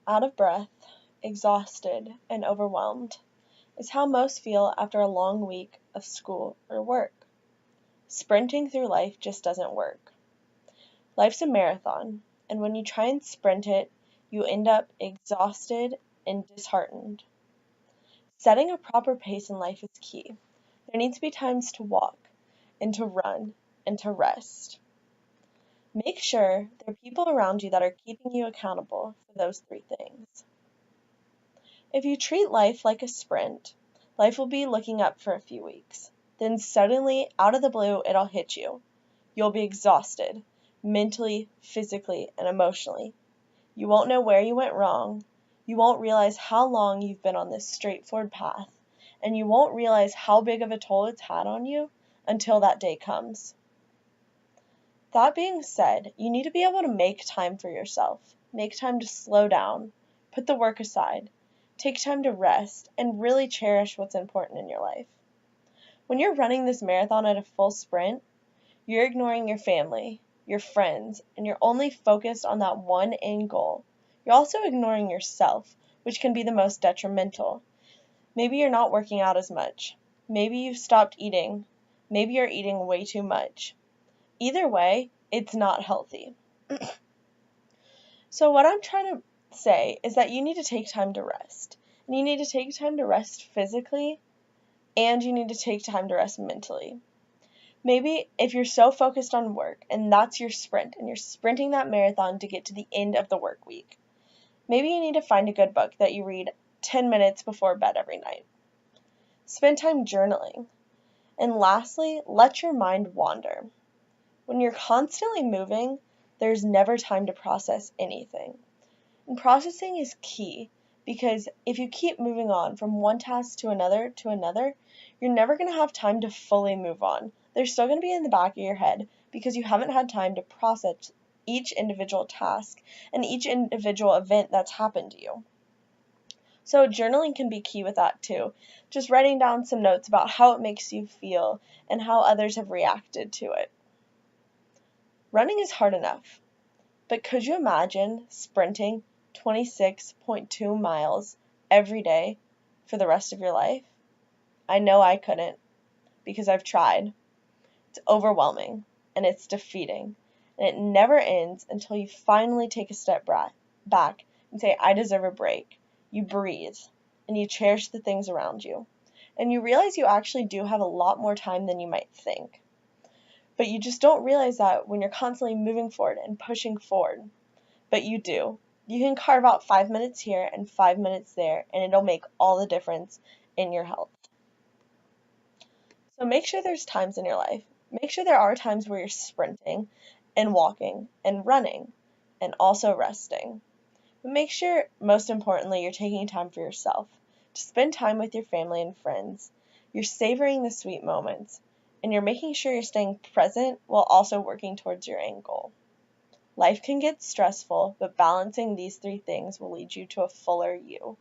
out of breath, exhausted, and overwhelmed is how most feel after a long week of school or work. Sprinting through life just doesn't work. Life's a marathon, and when you try and sprint it, you end up exhausted and disheartened. Setting a proper pace in life is key. There needs to be times to walk, and to run, and to rest. Make sure there are people around you that are keeping you accountable for those three things. If you treat life like a sprint, life will be looking up for a few weeks. Then suddenly, out of the blue, it'll hit you. You'll be exhausted, mentally, physically, and emotionally. You won't know where you went wrong. You won't realize how long you've been on this straightforward path, and you won't realize how big of a toll it's had on you until that day comes. That being said, you need to be able to make time for yourself, make time to slow down, put the work aside, take time to rest, and really cherish what's important in your life. When you're running this marathon at a full sprint, you're ignoring your family, your friends, and you're only focused on that one end goal. You're also ignoring yourself, which can be the most detrimental. Maybe you're not working out as much. Maybe you've stopped eating. Maybe you're eating way too much. Either way, it's not healthy. So what I'm trying to say is that you need to take time to rest. And you need to take time to rest physically, and you need to take time to rest mentally. Maybe if you're so focused on work and that's your sprint and you're sprinting that marathon to get to the end of the work week, maybe you need to find a good book that you read 10 minutes before bed every night. Spend time journaling. And lastly, let your mind wander. When you're constantly moving, there's never time to process anything. And processing is key because if you keep moving on from one task to another, you're never going to have time to fully move on. They're still going to be in the back of your head because you haven't had time to process each individual task and each individual event that's happened to you. So journaling can be key with that too. Just writing down some notes about how it makes you feel and how others have reacted to it. Running is hard enough, but could you imagine sprinting 26.2 miles every day for the rest of your life? I know I couldn't, because I've tried. It's overwhelming, and it's defeating, and it never ends until you finally take a step back and say, I deserve a break. You breathe, and you cherish the things around you, and you realize you actually do have a lot more time than you might think. But you just don't realize that when you're constantly moving forward and pushing forward. But you do. You can carve out 5 minutes here and 5 minutes there, and it'll make all the difference in your health. So make sure there's times in your life. Make sure there are times where you're sprinting and walking and running and also resting. But make sure, most importantly, you're taking time for yourself, to spend time with your family and friends. You're savoring the sweet moments, and you're making sure you're staying present while also working towards your end goal. Life can get stressful, but balancing these three things will lead you to a fuller you.